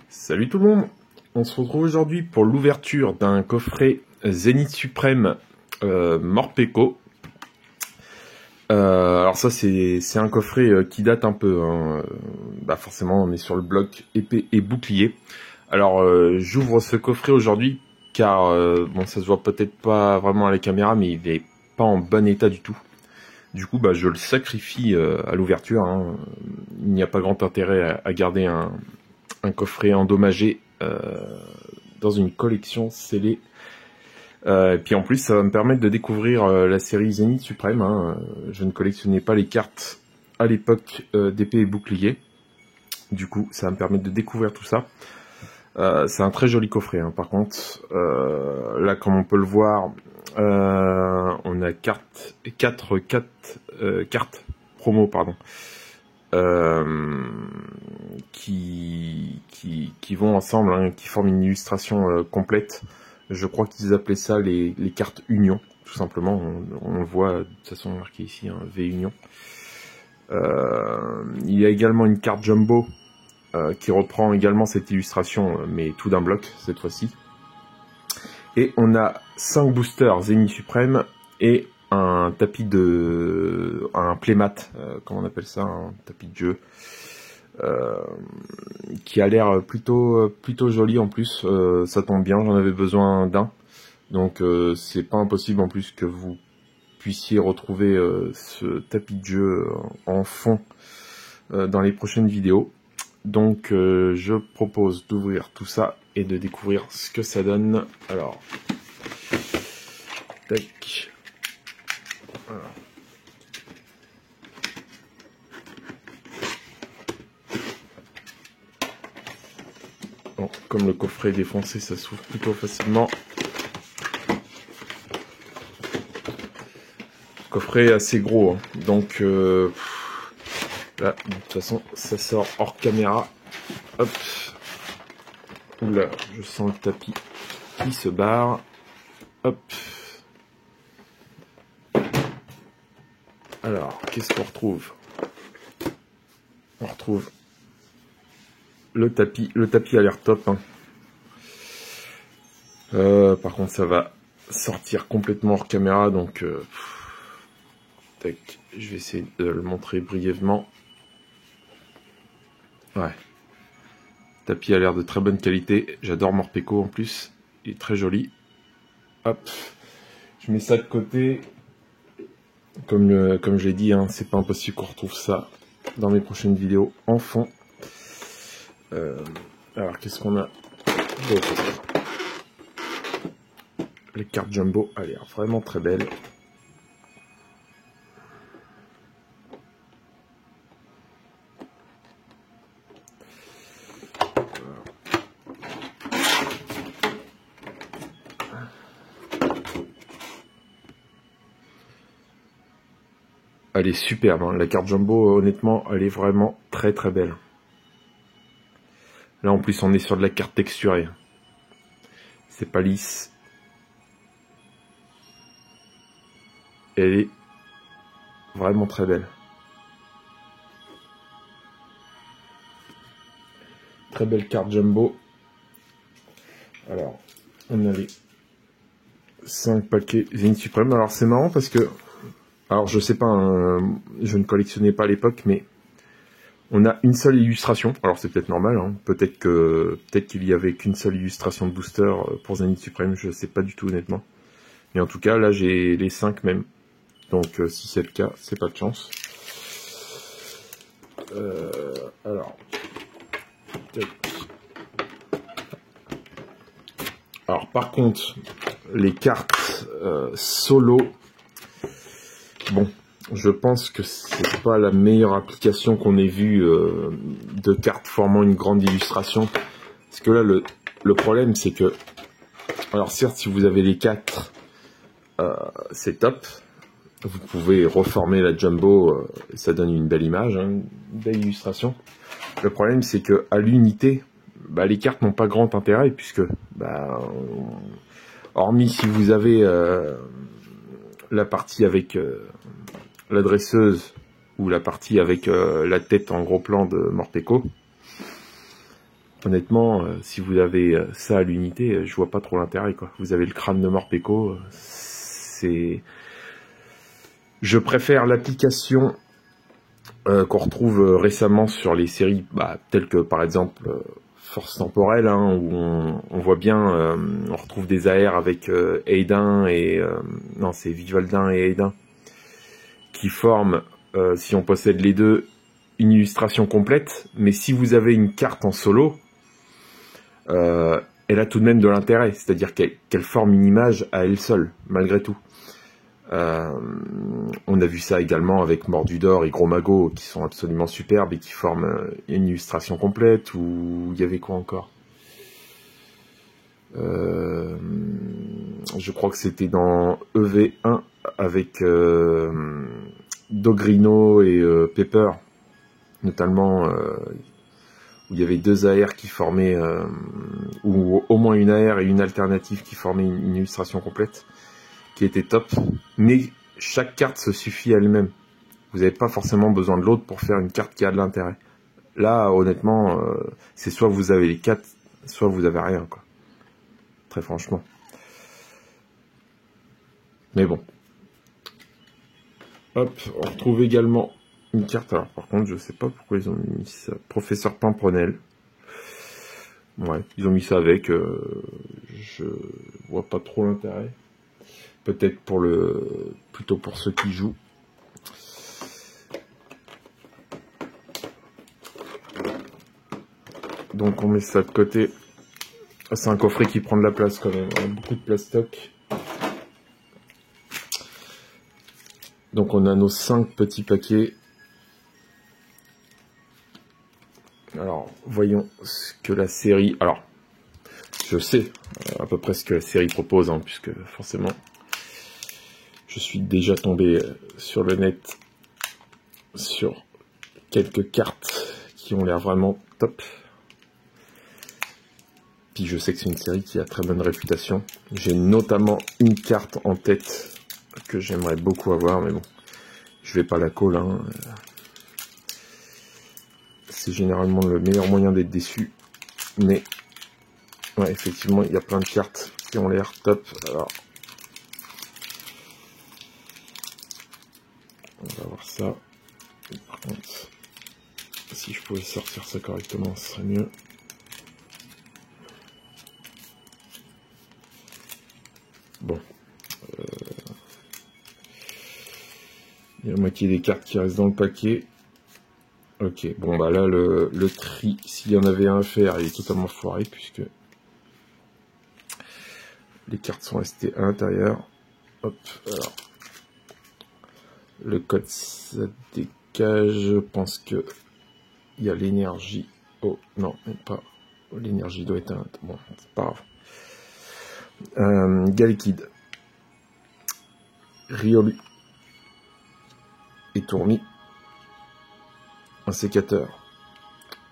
Salut tout le monde, on se retrouve aujourd'hui pour l'ouverture d'un coffret Zénith Suprême Morpeko. Alors ça c'est un coffret qui date un peu, hein. Forcément on est sur le bloc épée et bouclier. Alors j'ouvre ce coffret aujourd'hui car bon, ça se voit peut-être pas vraiment à la caméra, mais il est pas en bon état du tout. Du coup je le sacrifie à l'ouverture, hein. Il n'y a pas grand intérêt à garder un coffret endommagé dans une collection scellée. Et puis en plus ça va me permettre de découvrir la série Zénith Suprême, hein. Je ne collectionnais pas les cartes à l'époque d'épée et bouclier. Du coup ça va me permettre de découvrir tout ça. C'est un très joli coffret, hein. Par contre là comme on peut le voir, on a quatre cartes promo, pardon, qui vont ensemble, hein, qui forment une illustration complète. Je crois qu'ils appelaient ça les cartes Union, tout simplement. On le voit de toute façon marqué ici, hein, V Union. Il y a également une carte Jumbo qui reprend également cette illustration, mais tout d'un bloc cette fois-ci. Et on a 5 boosters Zénith Suprême et un tapis de... un playmat, comment on appelle ça, un tapis de jeu, qui a l'air plutôt joli en plus. Ça tombe bien, j'en avais besoin d'un. Donc c'est pas impossible en plus que vous puissiez retrouver ce tapis de jeu en fond dans les prochaines vidéos. Donc je propose d'ouvrir tout ça et de découvrir ce que ça donne. Alors, tac. Voilà. Bon, comme le coffret est défoncé, ça s'ouvre plutôt facilement. Coffret assez gros, hein. Donc là, de toute façon, ça sort hors caméra. Hop. Oula, je sens le tapis qui se barre. Hop. Alors, qu'est-ce qu'on retrouve? On retrouve le tapis. Le tapis a l'air top, hein. Par contre, ça va sortir complètement hors caméra, donc tac, je vais essayer de le montrer brièvement. Ouais. Le tapis a l'air de très bonne qualité. J'adore Morpeko en plus. Il est très joli. Hop. Je mets ça de côté. Comme je l'ai dit, hein, c'est pas impossible qu'on retrouve ça dans mes prochaines vidéos en fond. Alors, qu'est-ce qu'on a d'autre? Les cartes Jumbo, elles l'air vraiment très belles. Elle est superbe, hein. La carte Jumbo, honnêtement, elle est vraiment très très belle. Là, en plus, on est sur de la carte texturée. C'est pas lisse. Elle est vraiment très belle. Très belle carte Jumbo. Alors, on a les 5 paquets Zénith Suprême. Alors, c'est marrant parce que... Alors, je sais pas, hein, je ne collectionnais pas à l'époque, mais on a une seule illustration. Alors, c'est peut-être normal, hein. Peut-être qu'il y avait qu'une seule illustration de booster pour Zénith Suprême. Je sais pas du tout, honnêtement. Mais en tout cas, là, j'ai les 5 même. Donc, si c'est le cas, c'est pas de chance. Alors, par contre, les cartes solo, bon, je pense que c'est pas la meilleure application qu'on ait vue de cartes formant une grande illustration. Parce que là, le problème, c'est que, alors certes, si vous avez les 4, c'est top. Vous pouvez reformer la Jumbo, ça donne une belle image, hein, une belle illustration. Le problème, c'est que à l'unité, les cartes n'ont pas grand intérêt, puisque, hormis si vous avez la partie avec la dresseuse ou la partie avec la tête en gros plan de Morpeko, honnêtement, si vous avez ça à l'unité, je vois pas trop l'intérêt, quoi. Vous avez le crâne de Morpeko, c'est... Je préfère l'application qu'on retrouve récemment sur les séries, telles que par exemple Force Temporelle, hein, où on voit bien, on retrouve des AR avec Aiden et... non, c'est Vivaldin et Aiden, qui forment, si on possède les deux, une illustration complète. Mais si vous avez une carte en solo, elle a tout de même de l'intérêt, c'est-à-dire qu'elle forme une image à elle seule, malgré tout. On a vu ça également avec Mordudor et Gros Mago, qui sont absolument superbes et qui forment une illustration complète. Ou il y avait quoi encore? Je crois que c'était dans EV1 avec Dogrino et Pepper, notamment, où il y avait deux AR qui formaient, ou au moins une AR et une alternative qui formaient une illustration complète, qui était top. Mais chaque carte se suffit à elle-même. Vous n'avez pas forcément besoin de l'autre pour faire une carte qui a de l'intérêt. Là, honnêtement, c'est soit vous avez les quatre, soit vous avez rien, quoi. Très franchement. Mais bon. Hop, on retrouve également une carte. Alors par contre, je sais pas pourquoi ils ont mis ça. Professeur Pimprenel. Ouais, ils ont mis ça avec. Je vois pas trop l'intérêt. Peut-être plutôt pour ceux qui jouent. Donc on met ça de côté. C'est un coffret qui prend de la place quand même. Beaucoup de plastoc. Donc on a nos 5 petits paquets. Alors voyons ce que la série... Alors, je sais à peu près ce que la série propose, hein, puisque forcément, je suis déjà tombé sur le net sur quelques cartes qui ont l'air vraiment top. Puis je sais que c'est une série qui a très bonne réputation. J'ai notamment une carte en tête que j'aimerais beaucoup avoir, mais bon, je vais pas la call, hein. C'est généralement le meilleur moyen d'être déçu. Mais ouais, effectivement, il y a plein de cartes qui ont l'air top. Alors, on va voir ça. Par contre, si je pouvais sortir ça correctement, ce serait mieux. Bon. Il y a la moitié des cartes qui restent dans le paquet. Ok, bon bah là le tri, s'il y en avait un à faire, il est totalement foiré puisque les cartes sont restées à l'intérieur. Hop, alors le code ça dégage, je pense que il y a l'énergie. Oh non, même pas. L'énergie doit être un... Bon, c'est pas grave. Galekid, Riolu et Tourmi. Un sécateur.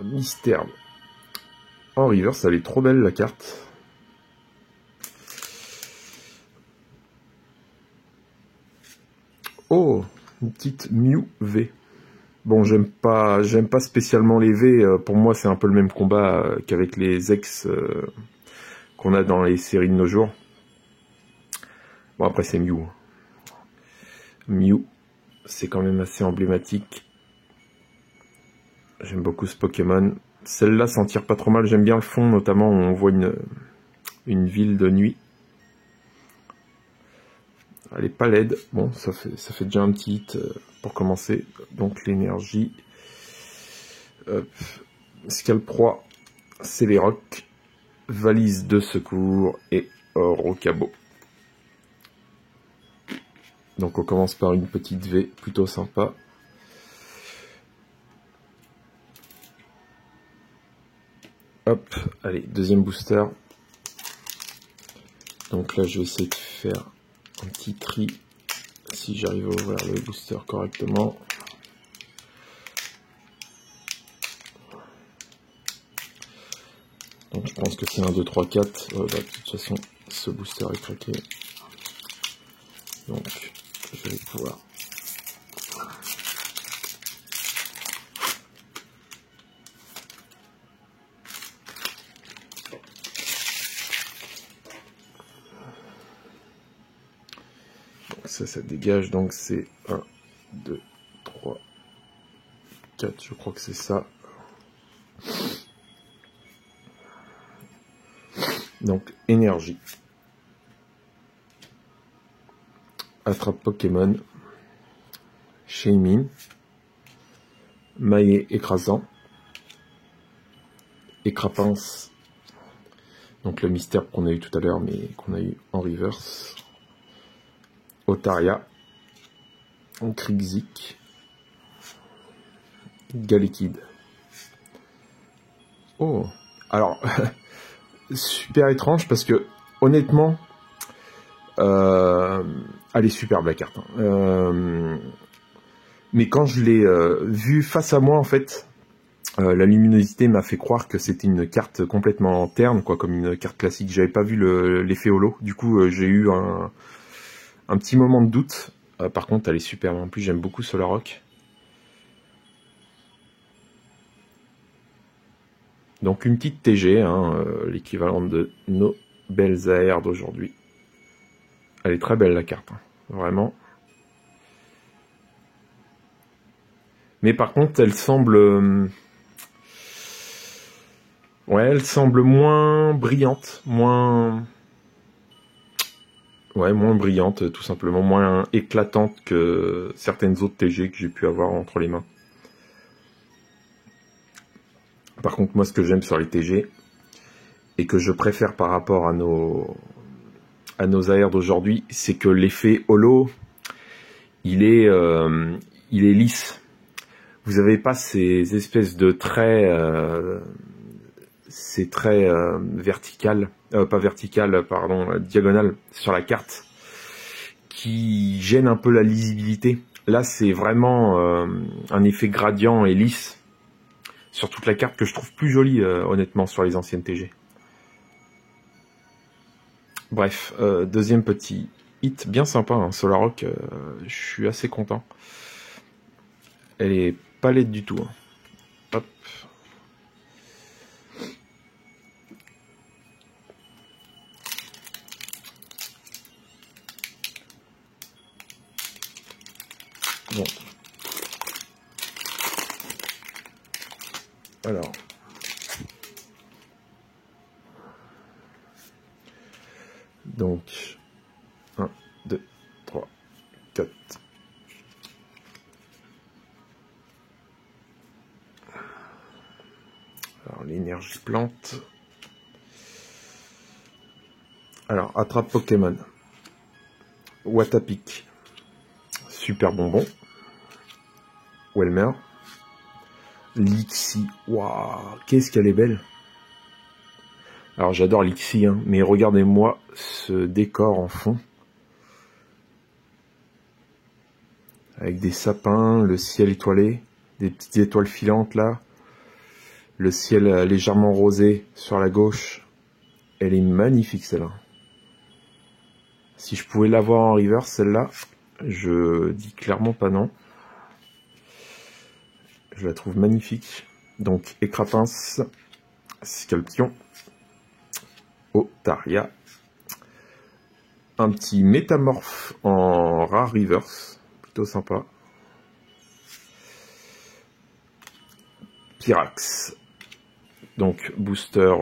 Mystère. En reverse, elle est trop belle la carte. Oh, une petite Mew V. Bon, j'aime pas spécialement les V. Pour moi, c'est un peu le même combat qu'avec les ex qu'on a dans les séries de nos jours. Bon, après, c'est Mew. Mew, c'est quand même assez emblématique. J'aime beaucoup ce Pokémon. Celle-là s'en tire pas trop mal. J'aime bien le fond, notamment où on voit une ville de nuit. Elle est pas laide. Bon, ça fait déjà un petit hit pour commencer. Donc l'énergie. Scalproie, Céléroc, valise de secours et Rocabo. Donc on commence par une petite V plutôt sympa. Hop, allez, deuxième booster. Donc là je vais essayer de faire un petit tri si j'arrive à ouvrir le booster correctement. Donc je pense que c'est 1, 2, 3, 4. De toute façon, ce booster est craqué. Donc je vais pouvoir... ça dégage, donc c'est 1, 2, 3, 4, je crois que c'est ça. Donc, énergie. Attrape Pokémon. Shaymin. Maillet écrasant. Écrapince. Donc le mystère qu'on a eu tout à l'heure, mais qu'on a eu en reverse. Otaria. Krixik. Galekid. Oh, alors, super étrange parce que, honnêtement, elle est superbe la carte. Mais quand je l'ai vue face à moi, en fait, la luminosité m'a fait croire que c'était une carte complètement terne, quoi, comme une carte classique. J'avais pas vu l'effet holo. Du coup, j'ai eu un petit moment de doute. Par contre, elle est superbe. En plus, j'aime beaucoup Solrock. Donc une petite TG, hein, l'équivalent de nos belles AR d'aujourd'hui. Elle est très belle la carte, hein, vraiment. Mais par contre, elle semble... ouais, elle semble moins brillante, moins... ouais, moins brillante, tout simplement, moins éclatante que certaines autres TG que j'ai pu avoir entre les mains. Par contre, moi, ce que j'aime sur les TG, et que je préfère par rapport à nos AR d'aujourd'hui, c'est que l'effet holo, il est lisse. Vous n'avez pas ces espèces de traits, ces traits verticales, pas verticales, pardon, diagonales sur la carte, qui gênent un peu la lisibilité. Là, c'est vraiment un effet gradient et lisse sur toute la carte que je trouve plus jolie, honnêtement, sur les anciennes TG. Bref, deuxième petit hit bien sympa, hein, Solrock, je suis assez content. Elle est pas laide du tout. Hein. Hop. Bon. Alors. Donc, 1, 2, 3, 4. Alors, l'énergie plante. Alors, attrape Pokémon. Watapic. Super bonbon. Welmer. Lixie. Waouh, qu'est-ce qu'elle est belle. Alors, j'adore Lixie, hein, mais regardez-moi ce décor en fond. Avec des sapins, le ciel étoilé, des petites étoiles filantes là. Le ciel légèrement rosé sur la gauche. Elle est magnifique celle-là. Si je pouvais l'avoir en reverse, celle-là, je dis clairement pas non. Je la trouve magnifique. Donc, Écrapince, Sculption, Otaria, un petit métamorphe en rare reverse, plutôt sympa. Pyrax, donc booster,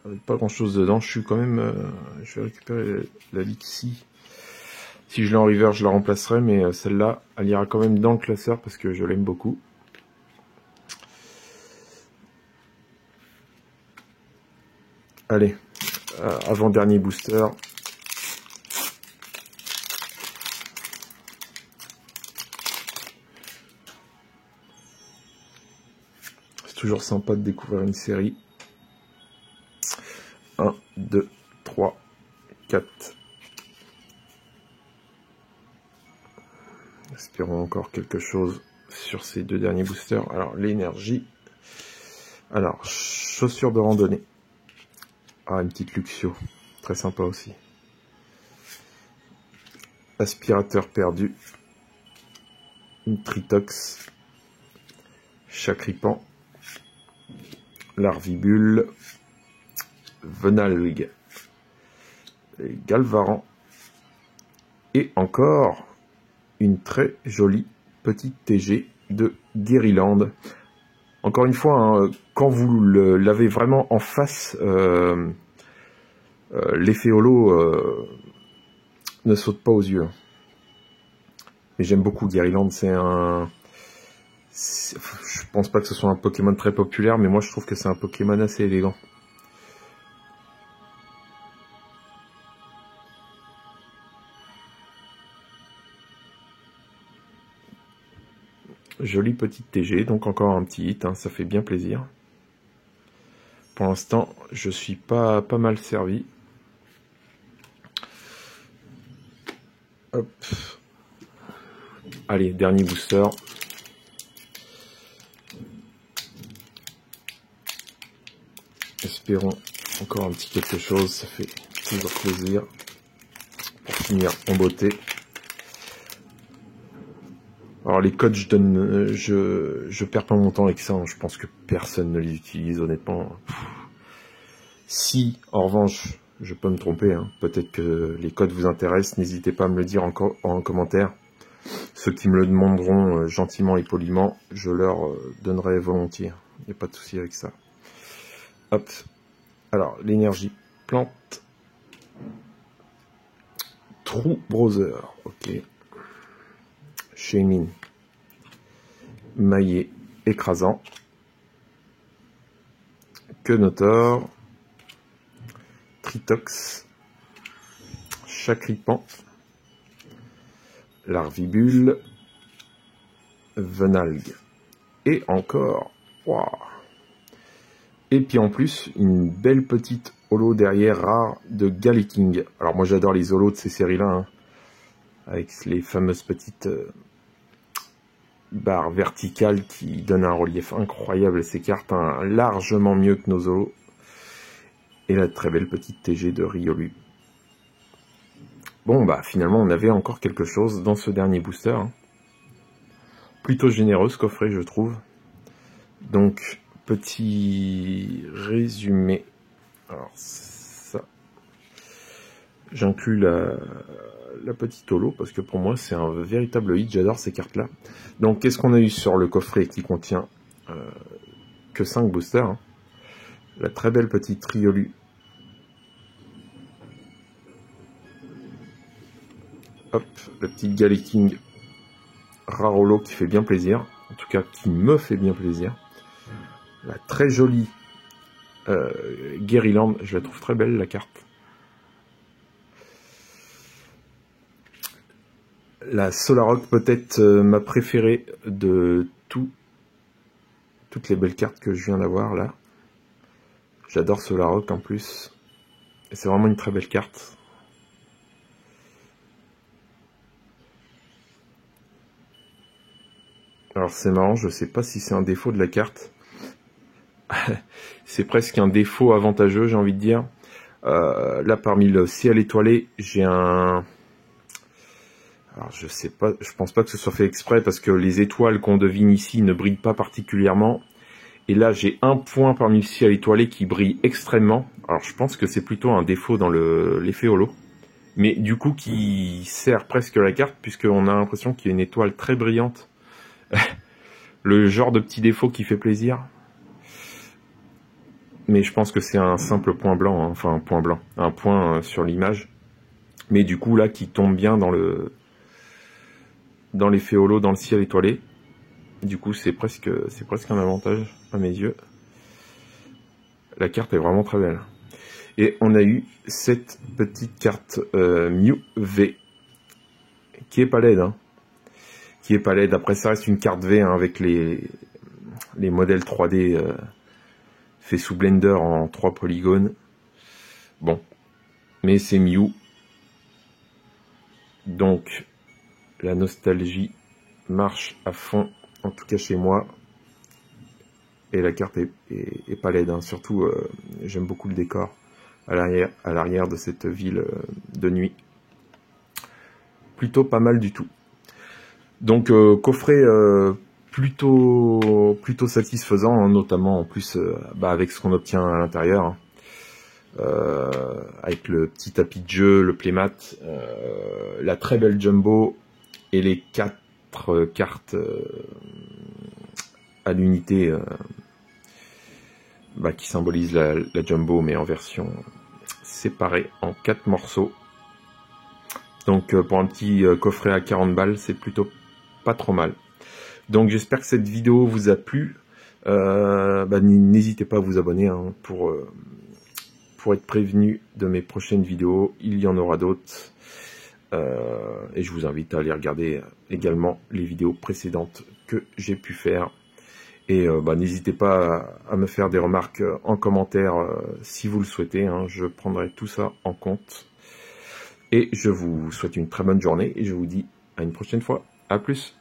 avec pas grand chose dedans. Je suis quand même, je vais récupérer la Lixie. Si je l'ai en reverse, je la remplacerai, mais celle-là, elle ira quand même dans le classeur parce que je l'aime beaucoup. Allez, avant-dernier booster. C'est toujours sympa de découvrir une série. 1, 2, 3, 4. Espérons encore quelque chose sur ces deux derniers boosters. Alors, l'énergie. Alors, chaussures de randonnée. Ah, une petite Luxio. Très sympa aussi. Aspirateur perdu. Une Tritox. Chacripan. Larvibule. Venalg. Et Galvaran. Et encore une très jolie petite TG de Guerryland. Encore une fois, hein, quand vous l'avez vraiment en face, l'effet holo ne saute pas aux yeux. Mais j'aime beaucoup Guerryland, je pense pas que ce soit un Pokémon très populaire, mais moi je trouve que c'est un Pokémon assez élégant. Jolie petite TG, donc encore un petit hit, hein, ça fait bien plaisir. Pour l'instant, je suis pas mal servi. Hop. Allez, dernier booster. Espérons encore un petit quelque chose, ça fait toujours plaisir. Pour finir en beauté. Alors les codes, je perds pas mon temps avec ça, hein. Je pense que personne ne les utilise honnêtement. Si, en revanche, je peux me tromper, hein. Peut-être que les codes vous intéressent, n'hésitez pas à me le dire en commentaire. Ceux qui me le demanderont gentiment et poliment, je leur donnerai volontiers. Il n'y a pas de souci avec ça. Hop. Alors, l'énergie plante. True Browser, ok. Shaymin. Maillet écrasant. Quenotor. Tritox. Chacripan. Larvibule. Venalgue. Et encore. Wow. Et puis en plus, une belle petite holo derrière rare de Galiking. Alors moi j'adore les holos de ces séries-là, hein, avec les fameuses petites barres verticales qui donnent un relief incroyable à ces cartes, hein, largement mieux que nos holos. Et la très belle petite TG de Riolu. Bon bah finalement on avait encore quelque chose dans ce dernier booster. Hein. Plutôt généreux ce coffret je trouve. Donc petit résumé. Alors ça, j'inclus la petite holo parce que pour moi c'est un véritable hit, j'adore ces cartes là. Donc qu'est-ce qu'on a eu sur le coffret qui contient que 5 boosters, hein. La très belle petite Riolu. Hop, la petite Galiking rare holo qui fait bien plaisir, en tout cas qui me fait bien plaisir. La très jolie Guerryland, je la trouve très belle la carte. La Solrock peut-être ma préférée de toutes les belles cartes que je viens d'avoir là. J'adore Solrock en plus. Et c'est vraiment une très belle carte. Alors c'est marrant, je sais pas si c'est un défaut de la carte. C'est presque un défaut avantageux, j'ai envie de dire. Là, parmi le ciel étoilé, j'ai un... Alors, je sais pas, je pense pas que ce soit fait exprès, parce que les étoiles qu'on devine ici ne brillent pas particulièrement. Et là, j'ai un point parmi le ciel étoilé qui brille extrêmement. Alors, je pense que c'est plutôt un défaut dans l'effet holo. Mais du coup, qui sert presque la carte, puisqu'on a l'impression qu'il y a une étoile très brillante. Le genre de petit défaut qui fait plaisir. Mais je pense que c'est un simple point blanc, hein, enfin un point blanc, un point sur l'image. Mais du coup là qui tombe bien dans l'effet holo, dans le ciel étoilé. Du coup c'est presque un avantage à mes yeux. La carte est vraiment très belle. Et on a eu cette petite carte Mew V qui est pas laide, hein. Qui est pas laide. Après ça reste une carte V, hein, avec les modèles 3D. Fait sous Blender en 3 polygones. Bon. Mais c'est Mew. Donc, la nostalgie marche à fond. En tout cas chez moi. Et la carte est pas laide, hein. Surtout, j'aime beaucoup le décor à l'arrière de cette ville de nuit. Plutôt pas mal du tout. Donc, coffret... plutôt satisfaisant, hein, notamment en plus avec ce qu'on obtient à l'intérieur. avec le petit tapis de jeu, le playmat, la très belle jumbo et les 4 cartes à l'unité qui symbolisent la jumbo, mais en version séparée en 4 morceaux. Donc pour un petit coffret à 40 balles, c'est plutôt pas trop mal. Donc j'espère que cette vidéo vous a plu. N'hésitez pas à vous abonner hein, pour être prévenu de mes prochaines vidéos. Il y en aura d'autres. Et je vous invite à aller regarder également les vidéos précédentes que j'ai pu faire. Et n'hésitez pas à me faire des remarques en commentaire si vous le souhaitez. Hein, je prendrai tout ça en compte. Et je vous souhaite une très bonne journée et je vous dis à une prochaine fois. À plus.